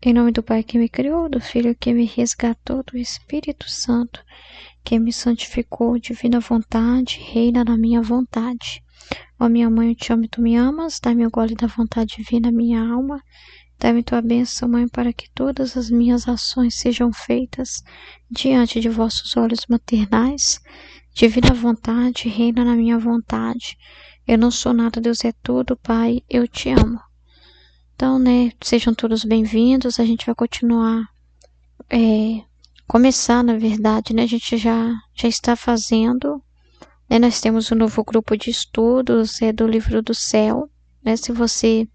Em nome do Pai que me criou, do Filho que me resgatou, do Espírito Santo que me santificou, divina vontade, reina na minha vontade. Ó minha mãe, eu te amo e tu me amas, dai-me o gole da vontade divina, minha alma. Dai-me tua bênção, Mãe, para que todas as minhas ações sejam feitas diante de vossos olhos maternais. Divina vontade, reina na minha vontade. Eu não sou nada, Deus é tudo, Pai, eu te amo. Então, sejam todos bem-vindos, a gente vai continuar, começar, na verdade, a gente já está fazendo, nós temos um novo grupo de estudos, do Livro do Céu, se você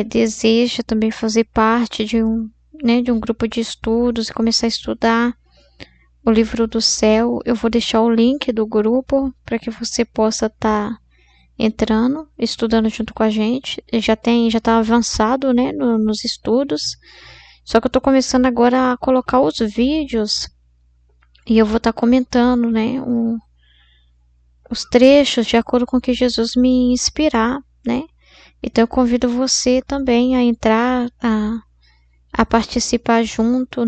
deseja também fazer parte de um grupo de estudos e começar a estudar o Livro do Céu, eu vou deixar o link do grupo para que você possa estar entrando, estudando junto com a gente. Já está avançado, nos estudos. Só que eu estou começando agora a colocar os vídeos e eu vou estar comentando, os trechos de acordo com o que Jesus me inspirar, Então eu convido você também a entrar, a participar junto,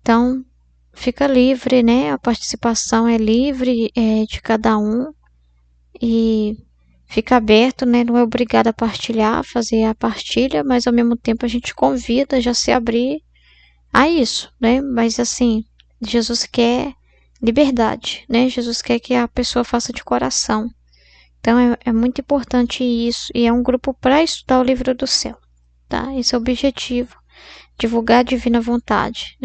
Então fica livre, A participação é livre, de cada um. E fica aberto, não é obrigado a partilhar, a fazer a partilha, mas ao mesmo tempo a gente convida já se abrir a isso, Mas assim, Jesus quer liberdade, Jesus quer que a pessoa faça de coração. Então é muito importante isso, e é um grupo para estudar o Livro do Céu, tá? Esse é o objetivo, divulgar a divina vontade,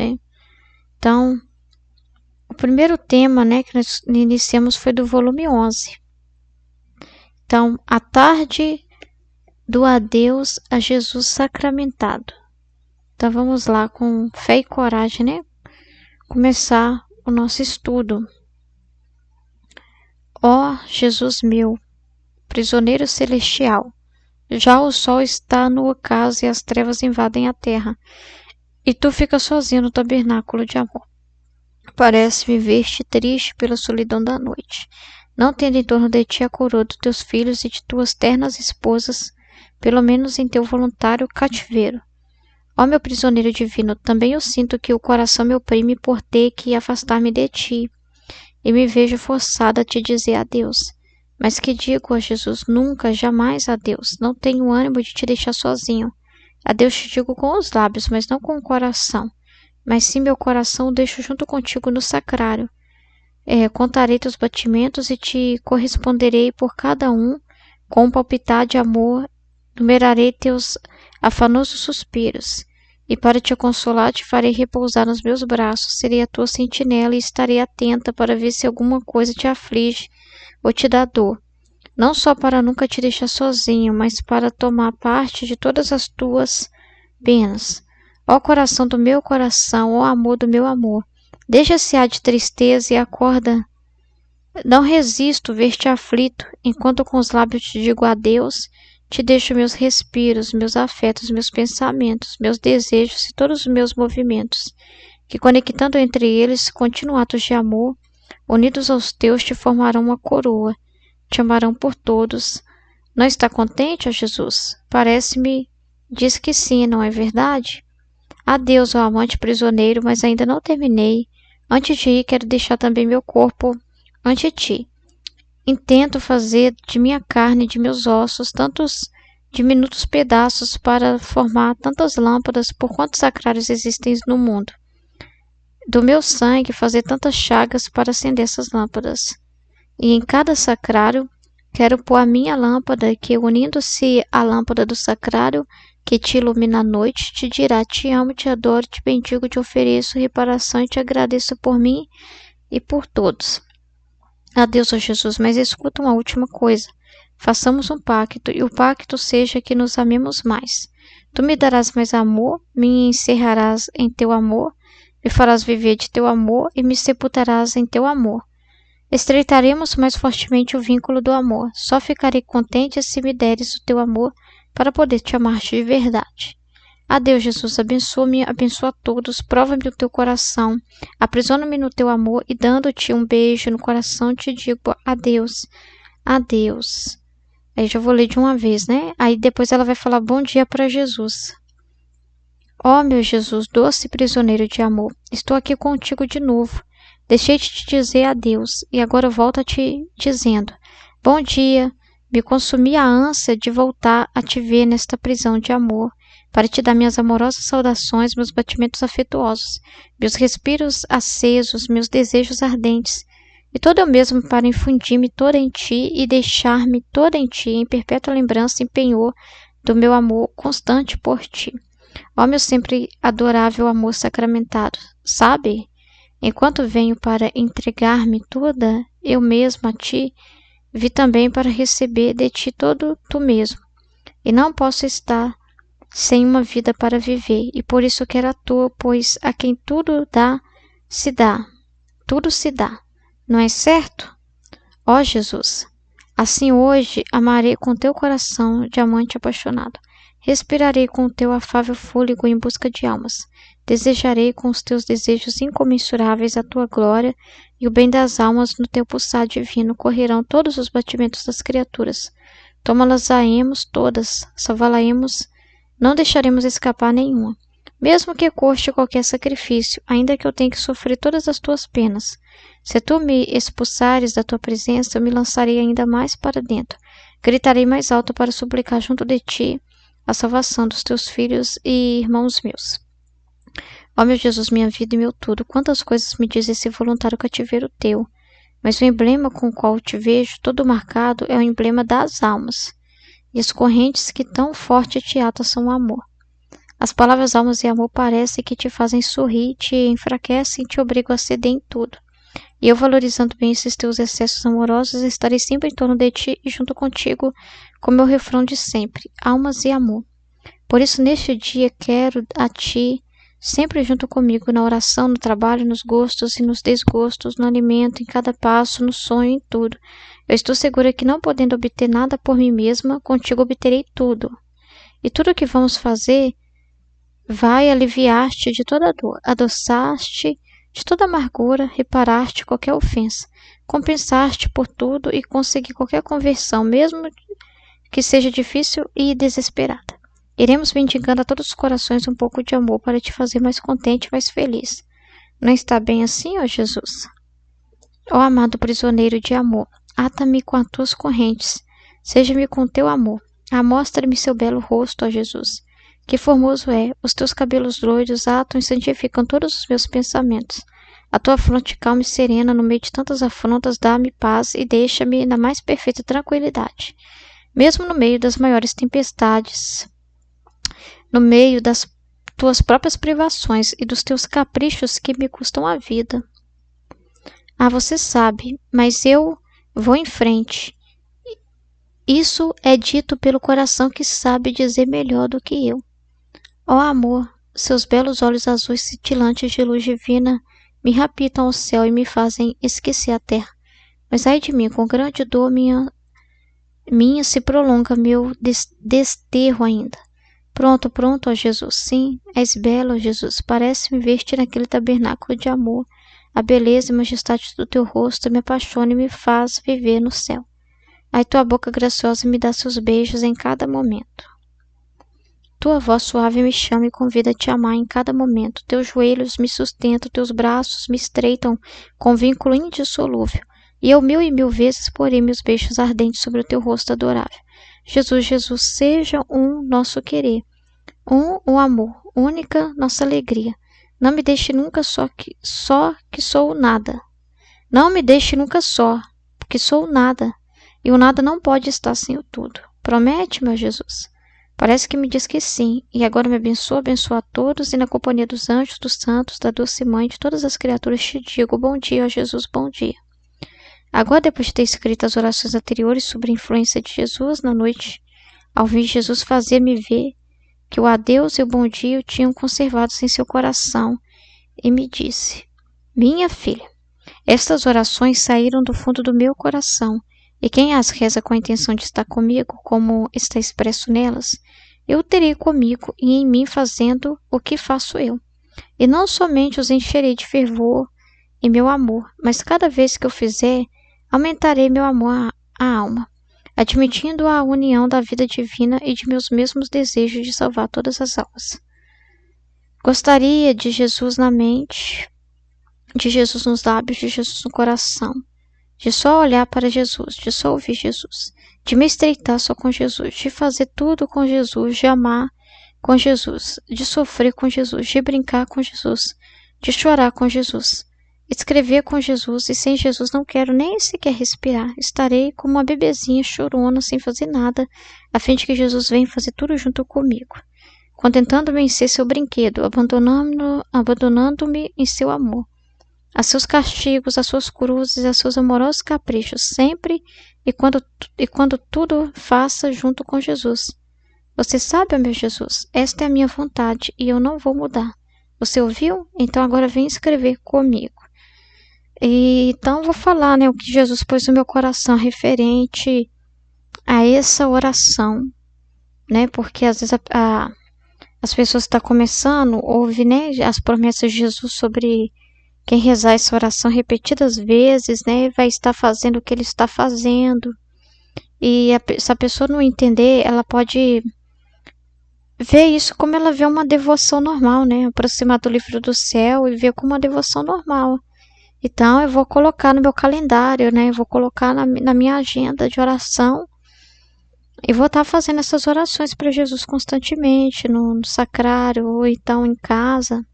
Então, o primeiro tema, que nós iniciamos foi do volume 11. Então, a tarde do adeus a Jesus sacramentado. Então, vamos lá com fé e coragem, começar o nosso estudo. Ó Jesus meu, prisioneiro celestial, já o sol está no ocaso e as trevas invadem a terra, e tu ficas sozinho no tabernáculo de amor. Parece-me ver-te triste pela solidão da noite, não tendo em torno de ti a coroa dos teus filhos e de tuas ternas esposas, pelo menos em teu voluntário cativeiro. Ó meu prisioneiro divino, também eu sinto que o coração me oprime por ter que afastar-me de ti, e me vejo forçada a te dizer adeus. Mas que digo a Jesus nunca, jamais adeus, não tenho ânimo de te deixar sozinho. Adeus te digo com os lábios, mas não com o coração. Mas sim meu coração o deixo junto contigo no sacrário. Contarei teus batimentos e te corresponderei por cada um com um palpitar de amor, numerarei teus afanosos suspiros, e para te consolar te farei repousar nos meus braços, serei a tua sentinela e estarei atenta para ver se alguma coisa te aflige ou te dá dor, não só para nunca te deixar sozinho, mas para tomar parte de todas as tuas penas. Ó coração do meu coração, ó amor do meu amor, deixa-se há de tristeza e acorda. Não resisto ver-te aflito, enquanto com os lábios te digo adeus, te deixo meus respiros, meus afetos, meus pensamentos, meus desejos e todos os meus movimentos, que conectando entre eles contínuos atos de amor, unidos aos teus, te formarão uma coroa, te amarão por todos. Não está contente, ó Jesus? Parece-me, diz que sim, não é verdade? Adeus, ó amante prisioneiro, mas ainda não terminei. Antes de ir, quero deixar também meu corpo ante ti. Intento fazer de minha carne e de meus ossos tantos diminutos pedaços para formar tantas lâmpadas por quantos sacrários existem no mundo. Do meu sangue fazer tantas chagas para acender essas lâmpadas. E em cada sacrário quero pôr a minha lâmpada que, unindo-se à lâmpada do sacrário que te ilumina a noite, te dirá: te amo, te adoro, te bendigo, te ofereço reparação e te agradeço por mim e por todos. Adeus, ó Jesus, mas escuta uma última coisa. Façamos um pacto, e o pacto seja que nos amemos mais. Tu me darás mais amor, me encerrarás em teu amor, me farás viver de teu amor e me sepultarás em teu amor. Estreitaremos mais fortemente o vínculo do amor. Só ficarei contente se me deres o teu amor para poder te amar de verdade. Adeus, Jesus, abençoa-me, abençoa a todos, prova-me o teu coração, aprisiona-me no teu amor e dando-te um beijo no coração te digo adeus, adeus. Aí já vou ler de uma vez, Aí depois ela vai falar bom dia para Jesus. Ó meu Jesus, doce prisioneiro de amor, estou aqui contigo de novo. Deixei de te dizer adeus e agora volto a te dizendo: bom dia. Me consumi a ânsia de voltar a te ver nesta prisão de amor, para te dar minhas amorosas saudações, meus batimentos afetuosos, meus respiros acesos, meus desejos ardentes, e todo eu mesmo para infundir-me toda em ti e deixar-me toda em ti, em perpétua lembrança e penhor do meu amor constante por ti. Ó meu sempre adorável amor sacramentado, sabe? Enquanto venho para entregar-me toda eu mesma a ti, vi também para receber de ti todo tu mesmo, e não posso estar sem uma vida para viver, e por isso quero a tua, pois a quem tudo se dá, não é certo? Ó Jesus, assim hoje amarei com teu coração de amante apaixonado, respirarei com o teu afável fôlego em busca de almas, desejarei com os teus desejos incomensuráveis a tua glória e o bem das almas no teu pulsar divino correrão todos os batimentos das criaturas. Tomá-las-aemos todas, salvá-la-emos, não deixaremos escapar nenhuma. Mesmo que custe qualquer sacrifício, ainda que eu tenha que sofrer todas as tuas penas. Se tu me expulsares da tua presença, eu me lançarei ainda mais para dentro. Gritarei mais alto para suplicar junto de ti a salvação dos teus filhos e irmãos meus. Ó meu Jesus, minha vida e meu tudo, quantas coisas me diz esse voluntário cativeiro teu, mas o emblema com o qual te vejo todo marcado é o emblema das almas, e as correntes que tão forte te atam são o amor. As palavras almas e amor parecem que te fazem sorrir, te enfraquecem e te obrigam a ceder em tudo. E eu, valorizando bem esses teus excessos amorosos, estarei sempre em torno de ti e junto contigo com meu refrão de sempre, almas e amor. Por isso, neste dia, quero a ti sempre junto comigo, na oração, no trabalho, nos gostos e nos desgostos, no alimento, em cada passo, no sonho, em tudo. Eu estou segura que, não podendo obter nada por mim mesma, contigo obterei tudo. E tudo o que vamos fazer vai aliviar-te de toda dor, adoçar-te de toda amargura, reparar-te qualquer ofensa, compensar-te por tudo e conseguir qualquer conversão, mesmo que seja difícil e desesperada. Iremos mendigando a todos os corações um pouco de amor para te fazer mais contente e mais feliz. Não está bem assim, ó Jesus? Ó amado prisioneiro de amor, ata-me com as tuas correntes, seja-me com teu amor. Amostra-me seu belo rosto, ó Jesus. Que formoso é, os teus cabelos loiros atam e santificam todos os meus pensamentos. A tua fronte calma e serena, no meio de tantas afrontas, dá-me paz e deixa-me na mais perfeita tranquilidade. Mesmo no meio das maiores tempestades, no meio das tuas próprias privações e dos teus caprichos que me custam a vida. Ah, você sabe, mas eu vou em frente. Isso é dito pelo coração que sabe dizer melhor do que eu. Ó amor, seus belos olhos azuis cintilantes de luz divina me rapitam ao céu e me fazem esquecer a terra. Mas ai de mim, com grande dor minha se prolonga meu desterro ainda. Pronto, ó Jesus, sim, és belo, ó Jesus, parece-me ver-te naquele tabernáculo de amor. A beleza e majestade do teu rosto me apaixona e me faz viver no céu. Ai, tua boca graciosa me dá seus beijos em cada momento. Tua voz suave me chama e convida a te amar em cada momento. Teus joelhos me sustentam, teus braços me estreitam com vínculo indissolúvel. E eu 1000 vezes porei meus beijos ardentes sobre o teu rosto adorável. Jesus, Jesus, seja nosso querer, o amor, única nossa alegria. Não me deixe nunca só que sou nada. Não me deixe nunca só, porque sou nada. E o nada não pode estar sem o tudo. Promete, meu Jesus. Parece que me diz que sim, e agora me abençoa a todos, e na companhia dos anjos, dos santos, da doce mãe, de todas as criaturas te digo, bom dia, ó Jesus, bom dia. Agora, depois de ter escrito as orações anteriores sobre a influência de Jesus na noite, ao ouvir Jesus fazer-me ver que o adeus e o bom dia o tinham conservados em seu coração, e me disse: minha filha, estas orações saíram do fundo do meu coração, e quem as reza com a intenção de estar comigo, como está expresso nelas, eu terei comigo e em mim fazendo o que faço eu. E não somente os encherei de fervor e meu amor, mas cada vez que eu fizer, aumentarei meu amor à alma, admitindo a união da vida divina e de meus mesmos desejos de salvar todas as almas. Gostaria de Jesus na mente, de Jesus nos lábios, de Jesus no coração, de só olhar para Jesus, de só ouvir Jesus, de me estreitar só com Jesus, de fazer tudo com Jesus, de amar com Jesus, de sofrer com Jesus, de brincar com Jesus, de chorar com Jesus, escrever com Jesus, e sem Jesus não quero nem sequer respirar. Estarei como uma bebezinha chorona sem fazer nada, a fim de que Jesus venha fazer tudo junto comigo, contentando-me em ser seu brinquedo, abandonando-me em seu amor, a seus castigos, a suas cruzes, a seus amorosos caprichos, sempre e quando tudo faça junto com Jesus. Você sabe, meu Jesus, esta é a minha vontade e eu não vou mudar. Você ouviu? Então agora vem escrever comigo. E então vou falar, o que Jesus pôs no meu coração referente a essa oração, porque às vezes as pessoas que estão começando, ouve, as promessas de Jesus sobre quem rezar essa oração repetidas vezes, vai estar fazendo o que ele está fazendo. E se a pessoa não entender, ela pode ver isso como ela vê uma devoção normal, aproximar do livro do céu e ver como uma devoção normal. Então eu vou colocar no meu calendário, eu vou colocar na minha agenda de oração e vou estar fazendo essas orações para Jesus constantemente, no sacrário ou então em casa.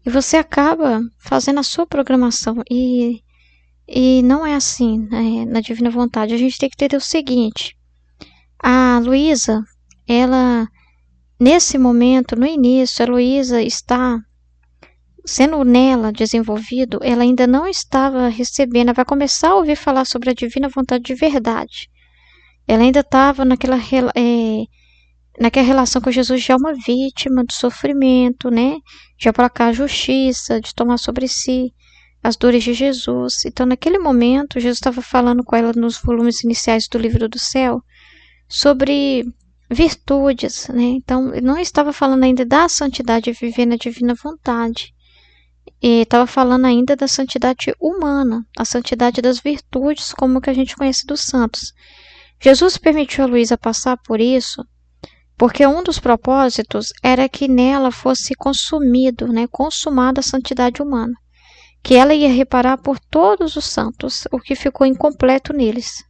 E você acaba fazendo a sua programação e não é assim, na Divina Vontade. A gente tem que entender o seguinte: a Luísa, ela, nesse momento, no início, a Luísa está sendo nela desenvolvido, ela ainda não estava recebendo, ela vai começar a ouvir falar sobre a Divina Vontade de verdade. Ela ainda estava naquela relação com Jesus de uma vítima do sofrimento, de aplacar a justiça, de tomar sobre si as dores de Jesus. Então, naquele momento, Jesus estava falando com ela nos volumes iniciais do Livro do Céu sobre virtudes, Então, não estava falando ainda da santidade de viver na divina vontade. E estava falando ainda da santidade humana, a santidade das virtudes, como que a gente conhece dos santos. Jesus permitiu a Luísa passar por isso porque um dos propósitos era que nela fosse consumada a santidade humana, que ela ia reparar por todos os santos o que ficou incompleto neles,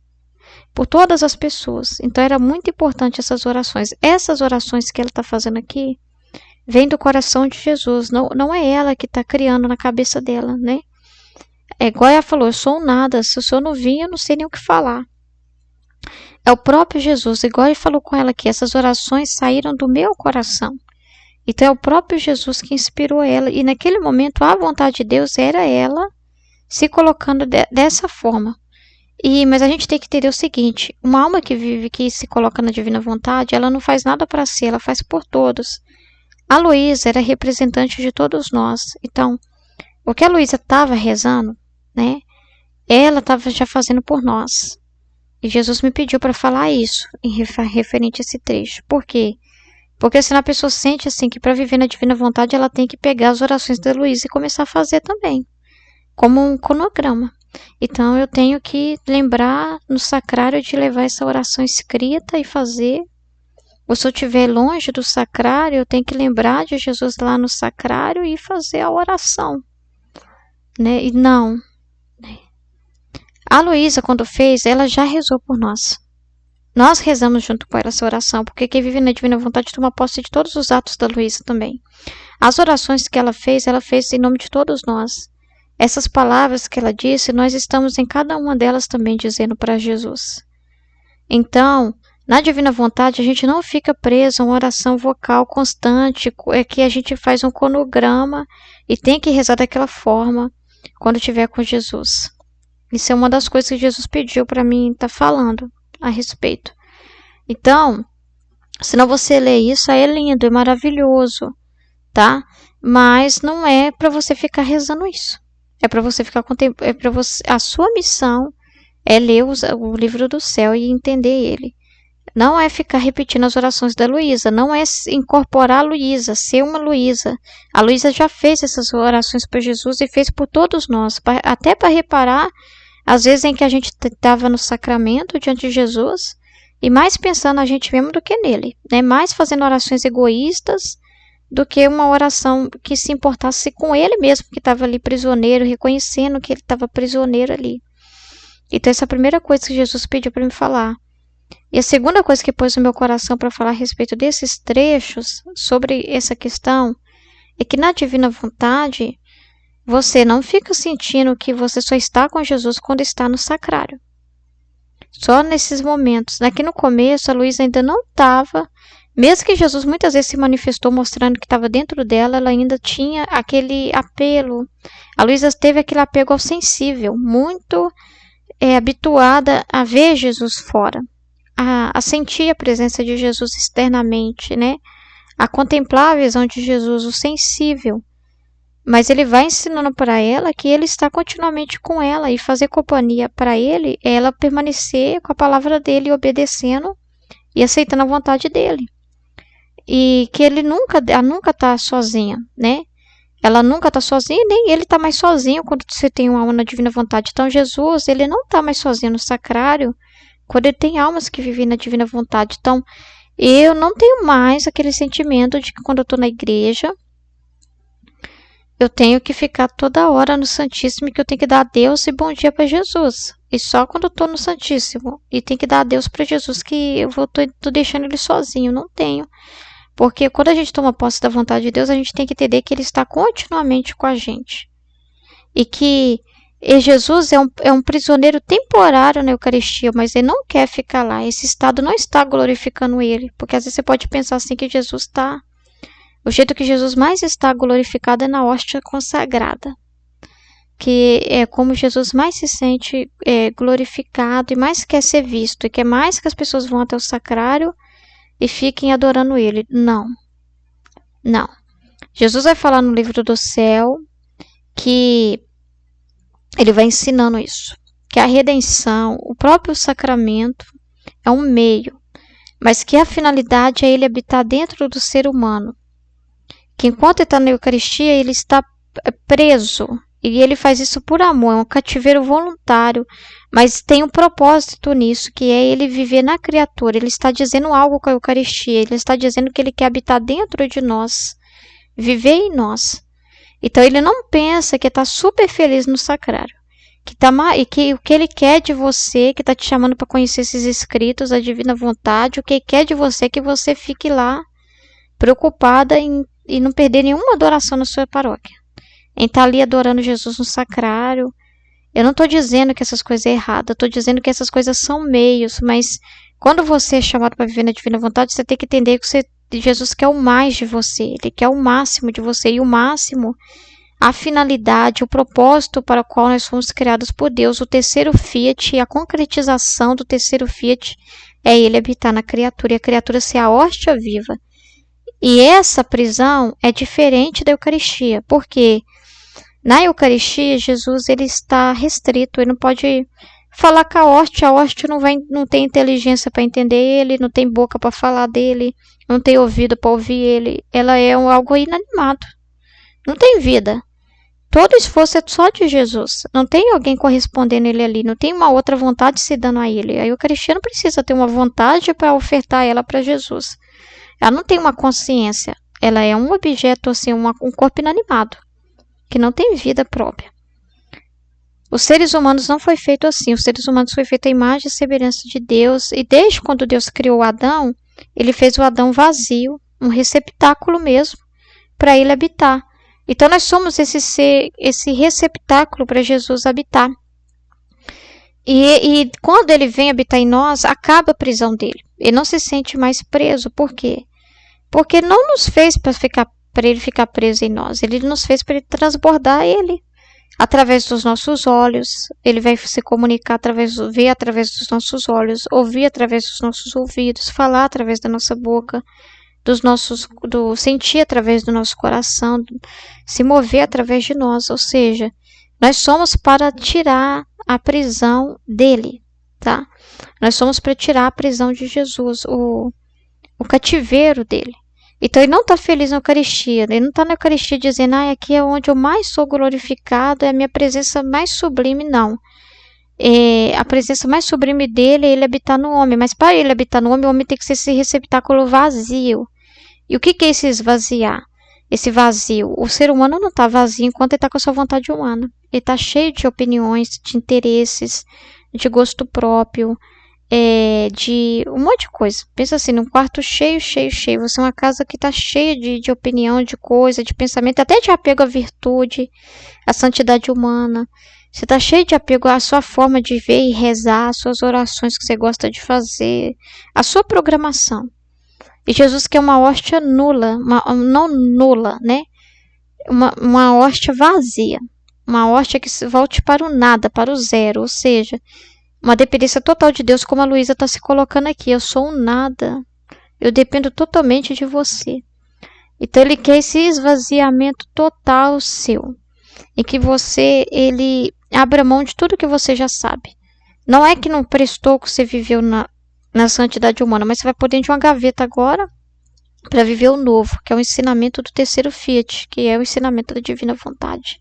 por todas as pessoas. Então era muito importante essas orações. Essas orações que ela está fazendo aqui vêm do coração de Jesus, não é ela que está criando na cabeça dela, É igual ela falou: eu sou um nada, se o senhor não vir, eu não sei nem o que falar. É o próprio Jesus, igual ele falou com ela aqui, essas orações saíram do meu coração. Então é o próprio Jesus que inspirou ela, e naquele momento a vontade de Deus era ela se colocando dessa forma. Mas a gente tem que entender o seguinte: uma alma que vive, que se coloca na divina vontade, ela não faz nada para si, ela faz por todos. A Luísa era representante de todos nós. Então, o que a Luísa estava rezando, ela estava já fazendo por nós. E Jesus me pediu para falar isso, referente a esse trecho. Por quê? Porque senão a pessoa sente assim que para viver na divina vontade ela tem que pegar as orações da Luísa e começar a fazer também, como um cronograma. Então eu tenho que lembrar no sacrário de levar essa oração escrita e fazer. Ou se eu estiver longe do sacrário, eu tenho que lembrar de Jesus lá no sacrário e fazer a oração. E não. A Luísa, quando fez, ela já rezou por nós. Nós rezamos junto com ela essa oração, porque quem vive na divina vontade toma posse de todos os atos da Luísa também. As orações que ela fez em nome de todos nós. Essas palavras que ela disse, nós estamos em cada uma delas também dizendo para Jesus. Então, na divina vontade, a gente não fica preso a uma oração vocal constante, é que a gente faz um cronograma e tem que rezar daquela forma quando estiver com Jesus. Isso é uma das coisas que Jesus pediu para mim estar falando a respeito. Então, se não você ler isso, é lindo, é maravilhoso, tá? Mas não é para você ficar rezando isso. É para você ficar a sua missão é ler o livro do céu e entender ele. Não é ficar repetindo as orações da Luísa, não é incorporar a Luísa, ser uma Luísa. A Luísa já fez essas orações para Jesus e fez por todos nós, até para reparar às vezes em que a gente estava no sacramento diante de Jesus e mais pensando a gente mesmo do que nele, mais fazendo orações egoístas do que uma oração que se importasse com ele mesmo, que estava ali prisioneiro, reconhecendo que ele estava prisioneiro ali. Então essa é a primeira coisa que Jesus pediu para me falar. E a segunda coisa que pôs no meu coração para falar a respeito desses trechos, sobre essa questão, é que na divina vontade, você não fica sentindo que você só está com Jesus quando está no sacrário. Só nesses momentos. Aqui no começo, a Luísa ainda não estava, mesmo que Jesus muitas vezes se manifestou mostrando que estava dentro dela, ela ainda tinha aquele apelo. A Luísa teve aquele apego ao sensível, muito habituada a ver Jesus fora, a sentir a presença de Jesus externamente, né? A contemplar a visão de Jesus, o sensível. Mas ele vai ensinando para ela que ele está continuamente com ela, e fazer companhia para ele é ela permanecer com a palavra dele, obedecendo e aceitando a vontade dele. E que ela nunca está sozinha, né? Ela nunca está sozinha, nem ele está mais sozinho quando você tem uma alma na divina vontade. Então Jesus, ele não está mais sozinho no sacrário quando ele tem almas que vivem na divina vontade. Então eu não tenho mais aquele sentimento de que quando eu estou na igreja eu tenho que ficar toda hora no Santíssimo e que eu tenho que dar adeus e bom dia para Jesus. E só quando eu estou no Santíssimo e tenho que dar adeus para Jesus que eu tô deixando ele sozinho. Não tenho. Porque quando a gente toma posse da vontade de Deus, a gente tem que entender que ele está continuamente com a gente. E que Jesus é um prisioneiro temporário na Eucaristia, mas ele não quer ficar lá. Esse estado não está glorificando ele. Porque às vezes você pode pensar assim que Jesus está... O jeito que Jesus mais está glorificado é na hóstia consagrada, que é como Jesus mais se sente glorificado e mais quer ser visto, e quer mais que as pessoas vão até o sacrário e fiquem adorando ele. Não. Não. Jesus vai falar no livro do céu que ele vai ensinando isso, que a redenção, o próprio sacramento é um meio, mas que a finalidade é ele habitar dentro do ser humano. Que enquanto ele está na Eucaristia, ele está preso. E ele faz isso por amor, é um cativeiro voluntário. Mas tem um propósito nisso, que é ele viver na criatura. Ele está dizendo algo com a Eucaristia. Ele está dizendo que ele quer habitar dentro de nós. Viver em nós. Então ele não pensa que está super feliz no sacrário. E que o que ele quer de você, que está te chamando para conhecer esses escritos, a divina vontade, o que ele quer de você é que você fique lá preocupada e não perder nenhuma adoração na sua paróquia. Em estar ali adorando Jesus no sacrário. Eu não estou dizendo que essas coisas é errado, eu estou dizendo que essas coisas são meios, mas quando você é chamado para viver na divina vontade, você tem que entender que Jesus quer o mais de você, ele quer o máximo de você, e o máximo, a finalidade, o propósito para o qual nós fomos criados por Deus, o terceiro fiat, a concretização do terceiro fiat é ele habitar na criatura, e a criatura ser a hóstia viva. E essa prisão é diferente da Eucaristia, porque na Eucaristia Jesus ele está restrito, ele não pode falar com a hóstia não tem inteligência para entender ele, não tem boca para falar dele, não tem ouvido para ouvir ele, ela é algo inanimado, não tem vida. Todo esforço é só de Jesus, não tem alguém correspondendo ele ali, não tem uma outra vontade se dando a ele. A Eucaristia não precisa ter uma vontade para ofertar ela para Jesus. Ela não tem uma consciência. Ela é um objeto, assim, um corpo inanimado, que não tem vida própria. Os seres humanos não foi feito assim. Os seres humanos foi feito à imagem e semelhança de Deus. E desde quando Deus criou Adão, ele fez o Adão vazio, um receptáculo mesmo, para ele habitar. Então nós somos esse receptáculo para Jesus habitar. E quando ele vem habitar em nós, acaba a prisão dele. Ele não se sente mais preso. Por quê? Porque não nos fez para ele ficar preso em nós. Ele nos fez para ele transbordar ele. Através dos nossos olhos. Ele vai se comunicar ver através dos nossos olhos. Ouvir através dos nossos ouvidos. Falar através da nossa boca. Sentir através do nosso coração. Se mover através de nós. Ou seja, nós somos para tirar a prisão dele. Tá? Nós somos para tirar a prisão de Jesus. O cativeiro dele. Então ele não está feliz na Eucaristia, ele não está na Eucaristia dizendo, aqui é onde eu mais sou glorificado, é a minha presença mais sublime, não. A presença mais sublime dele é ele habitar no homem, mas para ele habitar no homem, o homem tem que ser esse receptáculo vazio. E o que é esse esvaziar? esse vazio. O ser humano não está vazio enquanto ele está com a sua vontade humana. Ele está cheio de opiniões, de interesses, de gosto próprio, de um monte de coisa. Pensa assim, num quarto cheio. Você é uma casa que está cheia de opinião, de coisa, de pensamento, até de apego à virtude, à santidade humana. Você está cheio de apego à sua forma de ver e rezar, às suas orações que você gosta de fazer, à sua programação. E Jesus quer uma hóstia nula, não nula, né? Uma hóstia vazia. Uma hóstia que volte para o nada, para o zero. Ou seja, uma dependência total de Deus, como a Luísa está se colocando aqui. Eu sou um nada. Eu dependo totalmente de você. Então ele quer esse esvaziamento total seu. Em que ele abra mão de tudo que você já sabe. Não é que não prestou que você viveu na santidade humana, mas você vai pôr dentro de uma gaveta agora para viver o novo, que é o ensinamento do terceiro Fiat, que é o ensinamento da divina vontade,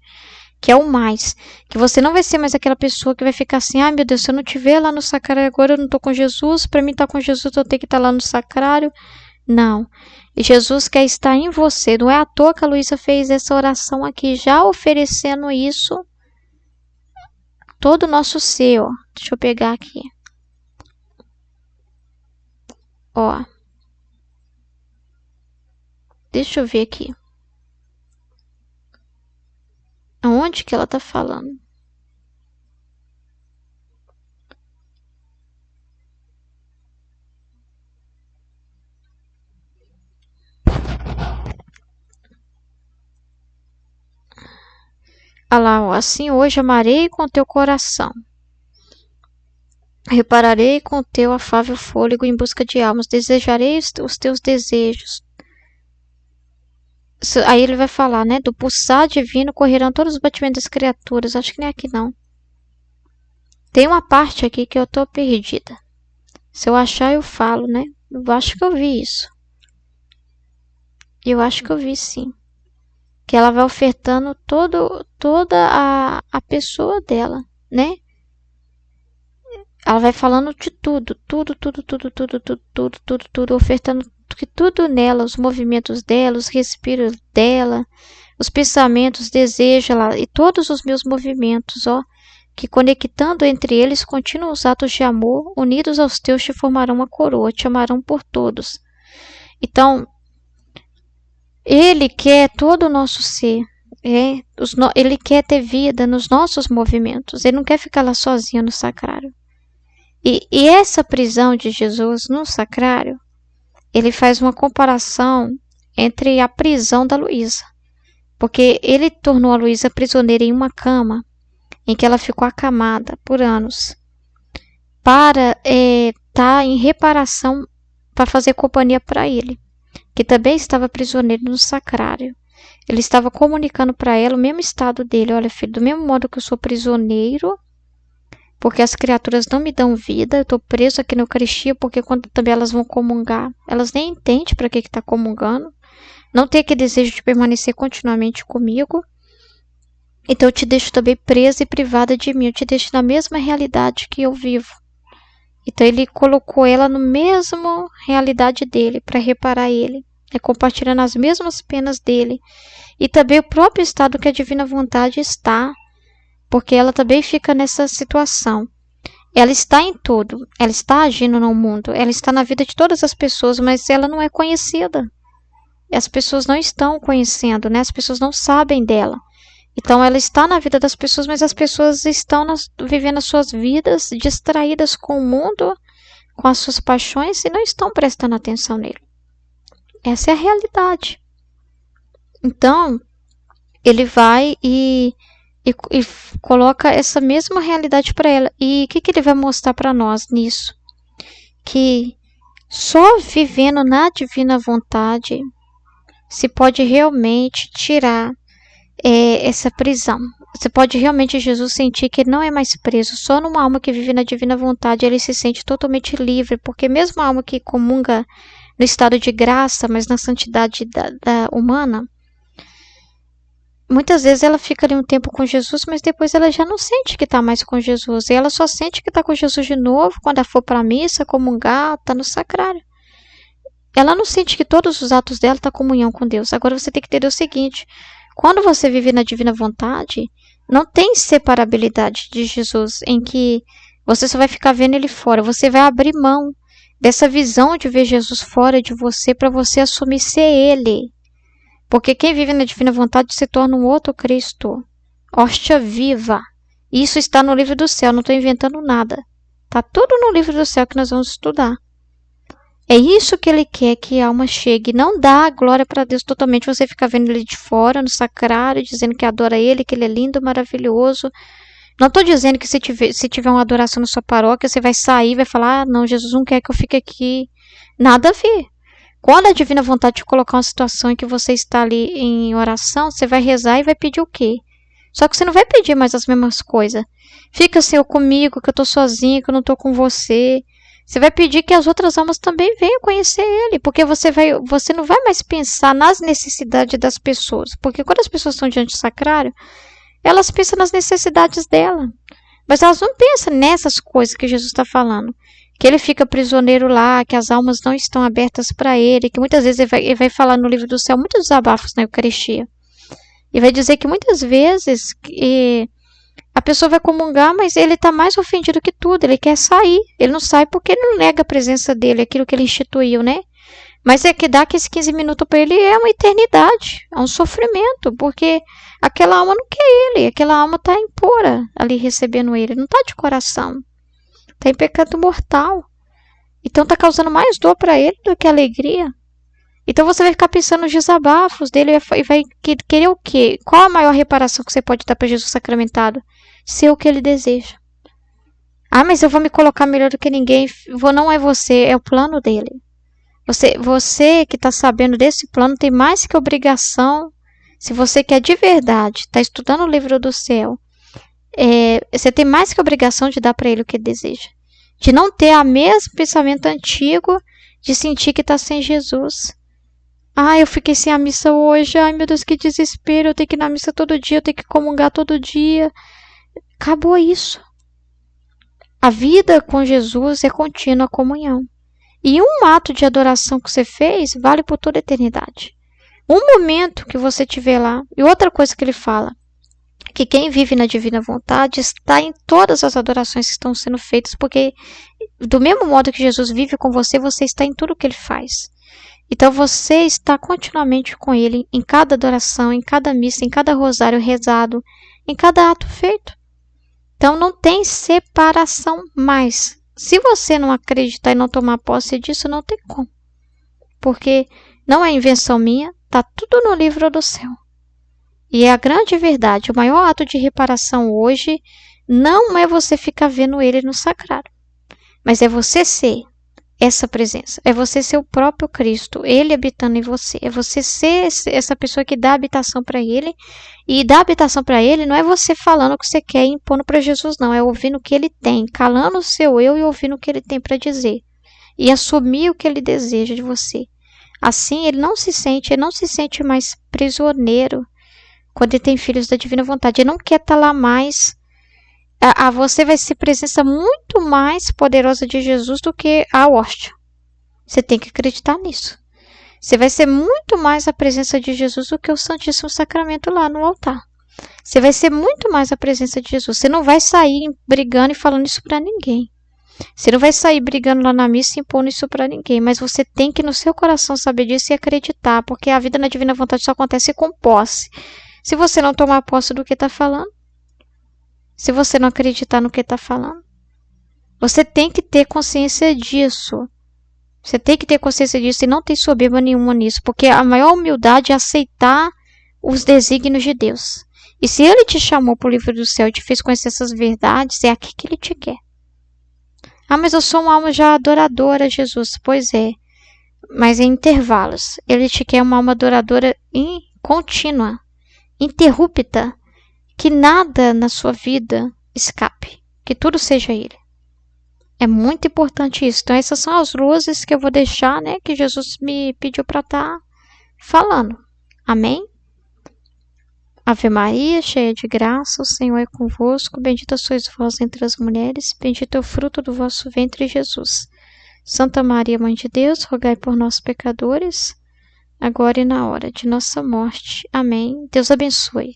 que é o mais, que você não vai ser mais aquela pessoa que vai ficar assim, ai meu Deus, se eu não te ver lá no sacrário agora eu não estou com Jesus, para mim estar com Jesus eu tenho que estar lá no sacrário. Não, e Jesus quer estar em você, não é à toa que a Luísa fez essa oração aqui, já oferecendo isso, todo o nosso ser, ó. Deixa eu pegar aqui. Ó. Deixa eu ver aqui. Aonde que ela tá falando? Ah lá, ó. Assim hoje amarei com teu coração. Repararei com teu afável fôlego em busca de almas. Desejarei os teus desejos. Aí ele vai falar, né? Do pulsar divino correrão todos os batimentos das criaturas. Acho que nem aqui não. Tem uma parte aqui que eu tô perdida. Se eu achar, eu falo, né? Eu acho que eu vi isso. Eu acho que eu vi sim. Que ela vai ofertando toda a pessoa dela, né? Ela vai falando de tudo, ofertando que tudo nela, os movimentos dela, os respiros dela, os pensamentos, desejos, e todos os meus movimentos, ó, que conectando entre eles continuam os atos de amor, unidos aos teus te formarão uma coroa, te amarão por todos. Então, ele quer todo o nosso ser, ele quer ter vida nos nossos movimentos, ele não quer ficar lá sozinho no sacrário. E essa prisão de Jesus no sacrário, ele faz uma comparação entre a prisão da Luísa, porque ele tornou a Luísa prisioneira em uma cama em que ela ficou acamada por anos para estar em reparação, para fazer companhia para ele, que também estava prisioneiro no sacrário. Ele estava comunicando para ela o mesmo estado dele. Olha, filho, do mesmo modo que eu sou prisioneiro, porque as criaturas não me dão vida, eu estou preso aqui na Eucaristia, porque quando também elas vão comungar, elas nem entendem para que está comungando, não tem aquele desejo de permanecer continuamente comigo. Então eu te deixo também presa e privada de mim, eu te deixo na mesma realidade que eu vivo. Então ele colocou ela na mesma realidade dele, para reparar ele, compartilhando as mesmas penas dele. E também o próprio estado que a divina vontade está, porque ela também fica nessa situação. Ela está em tudo, ela está agindo no mundo, ela está na vida de todas as pessoas, mas ela não é conhecida. As pessoas não estão conhecendo, né? As pessoas não sabem dela. Então ela está na vida das pessoas, mas as pessoas estão vivendo as suas vidas distraídas com o mundo, com as suas paixões, e não estão prestando atenção nele. Essa é a realidade. Então, ele vai e coloca essa mesma realidade para ela. E o que ele vai mostrar para nós nisso? Que só vivendo na divina vontade se pode realmente tirar essa prisão. Você pode realmente, Jesus, sentir que ele não é mais preso. Só numa alma que vive na divina vontade ele se sente totalmente livre, porque mesmo a alma que comunga no estado de graça, mas na santidade da humana, muitas vezes ela fica ali um tempo com Jesus, mas depois ela já não sente que está mais com Jesus. E ela só sente que está com Jesus de novo quando ela for para a missa, comungar, está no sacrário. ela não sente que todos os atos dela estão em comunhão com Deus. Agora você tem que entender o seguinte: quando você vive na divina vontade, não tem separabilidade de Jesus, em que você só vai ficar vendo ele fora. Você vai abrir mão dessa visão de ver Jesus fora de você para você assumir ser ele. Porque quem vive na divina vontade se torna um outro Cristo. Hóstia viva. Isso está no livro do céu, não estou inventando nada. Está tudo no livro do céu que nós vamos estudar. É isso que ele quer que a alma chegue. Não dá a glória para Deus totalmente. Você fica vendo ele de fora, no sacrário, dizendo que adora ele, que ele é lindo, maravilhoso. Não estou dizendo que se tiver uma adoração na sua paróquia, você vai sair e vai falar: ah, não, Jesus não quer que eu fique aqui. Nada a ver. Quando a divina vontade te colocar uma situação em que você está ali em oração, você vai rezar e vai pedir o quê? Só que você não vai pedir mais as mesmas coisas. Fica, Senhor, comigo, que eu estou sozinho, que eu não estou com você. Você vai pedir que as outras almas também venham conhecer ele, porque você não vai mais pensar nas necessidades das pessoas. Porque quando as pessoas estão diante do sacrário, elas pensam nas necessidades dela. Mas elas não pensam nessas coisas que Jesus está falando. Que ele fica prisioneiro lá, que as almas não estão abertas para ele, que muitas vezes ele vai falar no livro do céu muitos desabafos na Eucaristia. E vai dizer que muitas vezes a pessoa vai comungar, mas ele está mais ofendido que tudo. Ele quer sair. Ele não sai porque ele não nega a presença dele, aquilo que ele instituiu, né? Mas é que dá que esses 15 minutos para ele é uma eternidade. É um sofrimento, porque aquela alma não quer ele. Aquela alma está impura ali recebendo ele. Não está de coração. Está em pecado mortal. Então está causando mais dor para ele do que alegria. Então você vai ficar pensando nos desabafos dele e vai querer o quê? Qual a maior reparação que você pode dar para Jesus sacramentado? Ser o que ele deseja. Ah, mas eu vou me colocar melhor do que ninguém. Não é você, é o plano dele. Você que está sabendo desse plano tem mais que obrigação. Se você quer de verdade, está estudando o livro do céu, você tem mais que obrigação de dar para ele o que ele deseja. De não ter o mesmo pensamento antigo de sentir que está sem Jesus. Ah, eu fiquei sem a missa hoje. Ai, meu Deus, que desespero. Eu tenho que ir na missa todo dia, eu tenho que comungar todo dia. Acabou isso. A vida com Jesus é contínua comunhão. E um ato de adoração que você fez vale por toda a eternidade. Um momento que você tiver lá. E outra coisa que ele fala, que quem vive na divina vontade está em todas as adorações que estão sendo feitas, porque do mesmo modo que Jesus vive com você, você está em tudo que ele faz. Então você está continuamente com ele em cada adoração, em cada missa, em cada rosário rezado, em cada ato feito. Então não tem separação mais. Se você não acreditar e não tomar posse disso, não tem como. Porque não é invenção minha, está tudo no livro do céu. E é a grande verdade, o maior ato de reparação hoje não é você ficar vendo ele no sacrário, mas é você ser essa presença, é você ser o próprio Cristo, ele habitando em você, é você ser essa pessoa que dá habitação para ele, e dar habitação para ele não é você falando o que você quer e impondo para Jesus, não, é ouvindo o que ele tem, calando o seu eu e ouvindo o que ele tem para dizer, e assumir o que ele deseja de você. Assim ele não se sente mais prisioneiro quando ele tem filhos da divina vontade, ele não quer estar lá mais. Você vai ser presença muito mais poderosa de Jesus do que a hóstia. Você tem que acreditar nisso. Você vai ser muito mais a presença de Jesus do que o Santíssimo Sacramento lá no altar. Você vai ser muito mais a presença de Jesus. Você não vai sair brigando e falando isso para ninguém. Você não vai sair brigando lá na missa e impondo isso para ninguém. Mas você tem que no seu coração saber disso e acreditar. Porque a vida na divina vontade só acontece com posse. Se você não tomar posse do que está falando, se você não acreditar no que está falando, você tem que ter consciência disso. Você tem que ter consciência disso e não tem soberba nenhuma nisso, porque a maior humildade é aceitar os desígnios de Deus. E se ele te chamou para o livro do céu e te fez conhecer essas verdades, é aqui que ele te quer. Ah, mas eu sou uma alma já adoradora, Jesus. Pois é, mas em intervalos. Ele te quer uma alma adoradora contínua, interrupta, que nada na sua vida escape, que tudo seja ele. É muito importante isso. Então essas são as luzes que eu vou deixar, né, que Jesus me pediu para estar falando. Amém? Ave Maria, cheia de graça, o Senhor é convosco, bendita sois vós entre as mulheres, bendito é o fruto do vosso ventre, Jesus. Santa Maria, Mãe de Deus, rogai por nós, pecadores, agora e na hora de nossa morte. Amém. Deus abençoe.